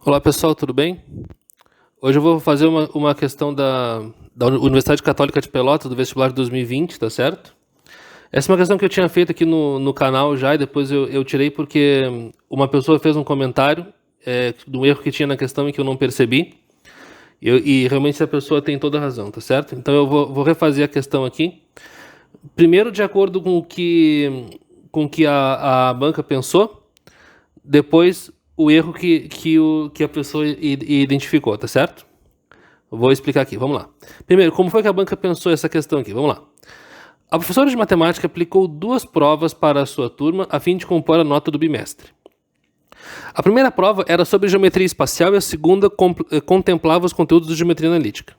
Olá pessoal, tudo bem? Hoje eu vou fazer uma questão da Universidade Católica de Pelotas, do vestibular de 2020, tá certo? Essa é uma questão que eu tinha feito aqui no canal já, e depois eu tirei porque uma pessoa fez um comentário do erro que tinha na questão e que eu não percebi. E realmente essa pessoa tem toda a razão, tá certo? Então eu vou refazer a questão aqui. Primeiro, de acordo com o que a banca pensou, depois o erro que a pessoa identificou, tá certo? Vou explicar aqui, vamos lá. Primeiro, como foi que a banca pensou essa questão aqui? Vamos lá. A professora de matemática aplicou duas provas para a sua turma a fim de compor a nota do bimestre. A primeira prova era sobre geometria espacial e a segunda contemplava os conteúdos de geometria analítica.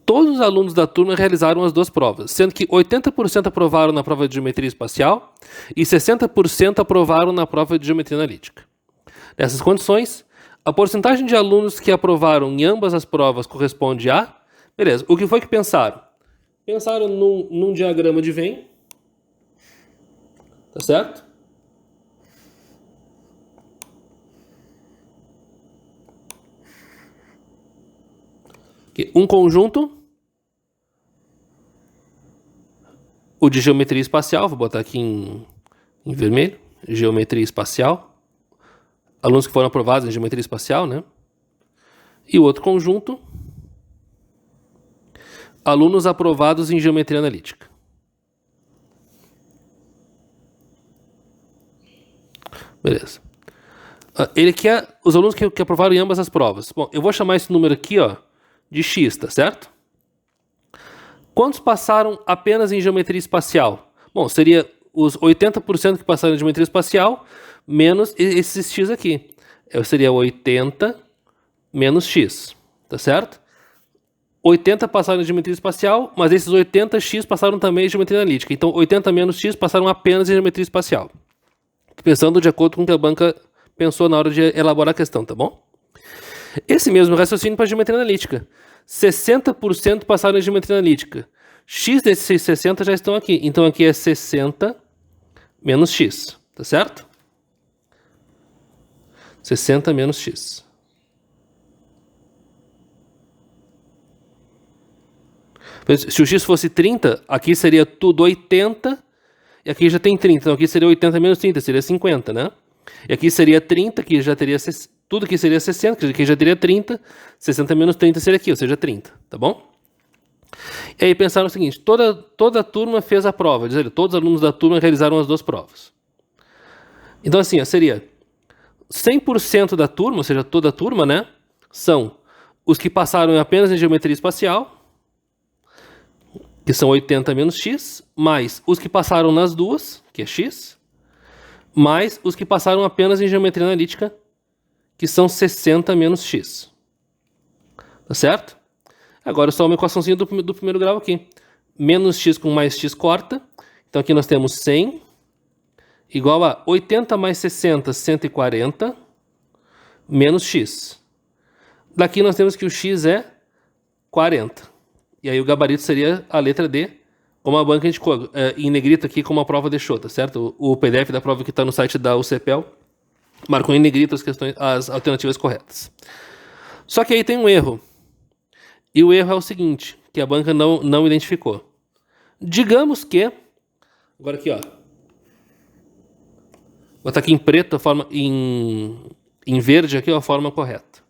Todos os alunos da turma realizaram as duas provas, sendo que 80% aprovaram na prova de geometria espacial e 60% aprovaram na prova de geometria analítica. Nessas condições, a porcentagem de alunos que aprovaram em ambas as provas corresponde a... Beleza, o que foi que pensaram? Pensaram num diagrama de Venn, tá certo? Um conjunto, o de geometria espacial, vou botar aqui em vermelho, geometria espacial, alunos que foram aprovados em geometria espacial, né? E o outro conjunto, alunos aprovados em geometria analítica. Beleza. Ele quer os alunos que aprovaram em ambas as provas. Bom, eu vou chamar esse número aqui, ó, de x, tá certo? Quantos passaram apenas em geometria espacial? Bom, seria os 80% que passaram em geometria espacial menos esses x aqui. Seria 80 menos x, tá certo? 80 passaram em geometria espacial, mas esses 80x passaram também em geometria analítica. Então, 80 menos x passaram apenas em geometria espacial. Pensando de acordo com o que a banca pensou na hora de elaborar a questão, tá bom? Esse mesmo raciocínio para a geometria analítica. 60% passaram em geometria analítica. X desses 60 já estão aqui. Então aqui é 60 menos x, tá certo? 60 menos x. Se o x fosse 30, aqui seria tudo 80, e aqui já tem 30. Então aqui seria 80 menos 30, seria 50, né? E aqui seria 30, que já teria tudo aqui seria 60, que aqui já teria 30. 60 menos 30 seria aqui, ou seja, 30, tá bom? E aí pensaram o seguinte, toda a turma fez a prova, dizer, todos os alunos da turma realizaram as duas provas. Então assim, ó, seria 100% da turma, ou seja, toda a turma, né, são os que passaram apenas em geometria espacial, que são 80 menos x, mais os que passaram nas duas, que é x, mais os que passaram apenas em geometria analítica, que são 60 menos x. Tá certo? Agora só uma equaçãozinha do primeiro grau aqui. Menos x com mais x corta. Então aqui nós temos 100 igual a 80 mais 60, 140, menos x. Daqui nós temos que o x é 40. E aí o gabarito seria a letra D, como a banca indicou, em negrito aqui, como a prova deixou, tá certo? O PDF da prova que está no site da UCPEL marcou em negrito as alternativas corretas. Só que aí tem um erro. E o erro é o seguinte, que a banca não identificou. Digamos que... Agora aqui, ó. Vou botar aqui em preto, em verde aqui, ó, a forma correta.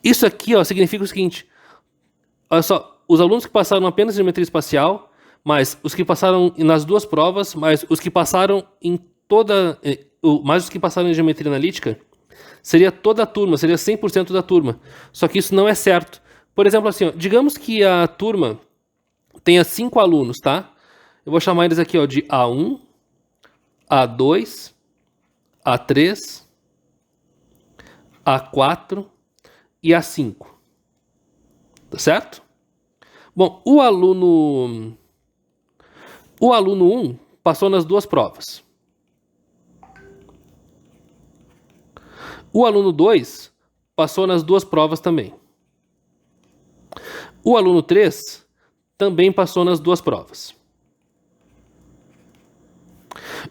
Isso aqui, ó, significa o seguinte. Olha só, os alunos que passaram apenas em geometria espacial, mais os que passaram nas duas provas, mais os que passaram em mais os que passaram em geometria analítica, seria toda a turma, seria 100% da turma. Só que isso não é certo. Por exemplo, assim, ó, digamos que a turma tenha 5 alunos, tá? Eu vou chamar eles aqui, ó, de A1, A2, A3, A4 e A5. Tá certo? Bom, o aluno 1 passou nas duas provas. O aluno 2 passou nas duas provas também. O aluno 3 também passou nas duas provas.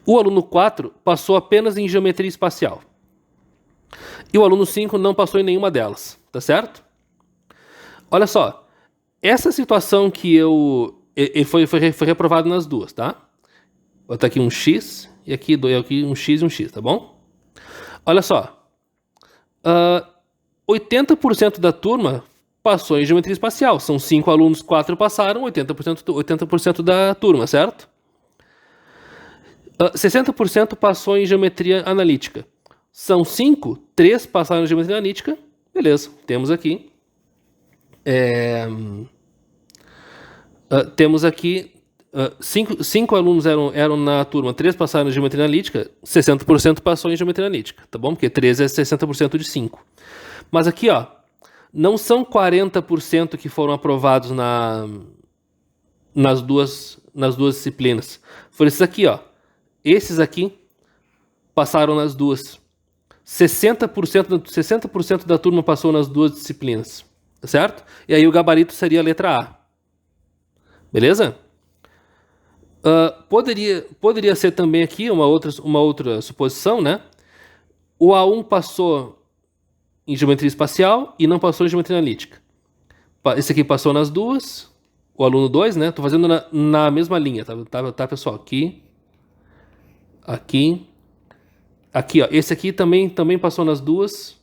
O aluno 4 passou apenas em geometria espacial. E o aluno 5 não passou em nenhuma delas, tá certo? Olha só, essa situação que ele foi reprovado nas duas, tá? Vou botar aqui um X e aqui um X e um X, tá bom? Olha só, 80% da turma passou em geometria espacial. São 5 alunos, 4 passaram, 80% da turma, certo? 60% passou em geometria analítica. São 5, 3 passaram em geometria analítica. Beleza, temos aqui. Temos aqui 5 alunos eram na turma, 3 passaram em geometria analítica, 60% passou em geometria analítica, tá bom? Porque 3 é 60% de 5. Mas aqui, ó, não são 40% que foram aprovados nas duas disciplinas. Foram esses aqui, ó. Esses aqui passaram nas duas. 60% da turma passou nas duas disciplinas, certo? E aí o gabarito seria a letra A. Beleza? Poderia ser também aqui uma outra suposição, né? O A1 passou em geometria espacial e não passou em geometria analítica. Esse aqui passou nas duas. O aluno 2, né? Tô fazendo na mesma linha, tá, pessoal? Aqui. Aqui, ó. Esse aqui também passou nas duas.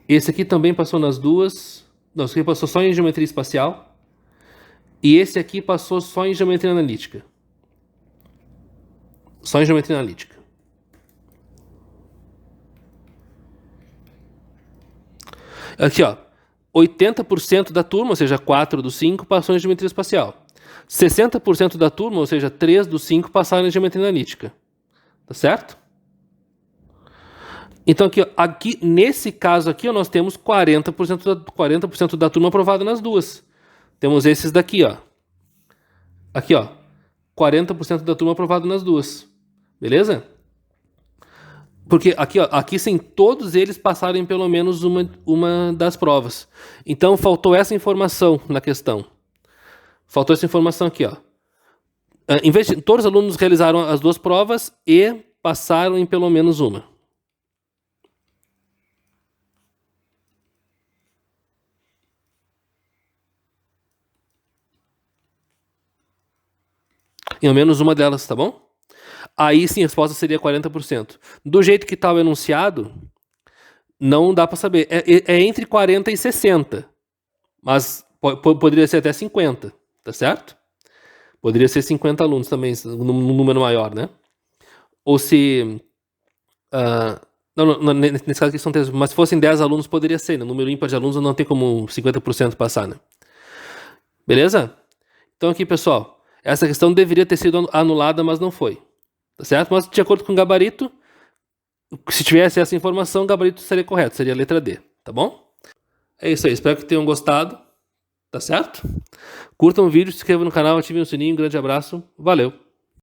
Esse aqui também passou nas duas. Não, esse aqui passou só em geometria espacial. E esse aqui passou só em geometria analítica. Só em geometria analítica. Aqui, ó. 80% da turma, ou seja, 4 dos 5, passou em geometria espacial. 60% da turma, ou seja, 3 dos 5, passaram em geometria analítica. Tá certo? Então, aqui nesse caso aqui, nós temos 40% da turma aprovada nas duas. Temos esses daqui, ó. Aqui, ó. 40% da turma aprovada nas duas. Beleza? Porque aqui, ó, aqui sim, todos eles passaram em pelo menos uma das provas. Então, faltou essa informação na questão. Faltou essa informação aqui, ó. Em vez de, todos os alunos realizaram as duas provas e passaram em pelo menos uma. Em ao menos uma delas, tá bom? Aí sim a resposta seria 40%. Do jeito que está o enunciado, não dá para saber. É entre 40 e 60. Mas poderia ser até 50, tá certo? Poderia ser 50 alunos também, num número maior, né? Ou se... não, nesse caso aqui são 3, mas se fossem 10 alunos poderia ser, né? Número ímpar de alunos não tem como 50% passar, né? Beleza? Então aqui, pessoal, essa questão deveria ter sido anulada, mas não foi. Tá certo? Mas de acordo com o gabarito, se tivesse essa informação, o gabarito seria correto, seria a letra D, tá bom? É isso aí, espero que tenham gostado, tá certo? Curtam o vídeo, se inscrevam no canal, ativem o sininho, um grande abraço, valeu!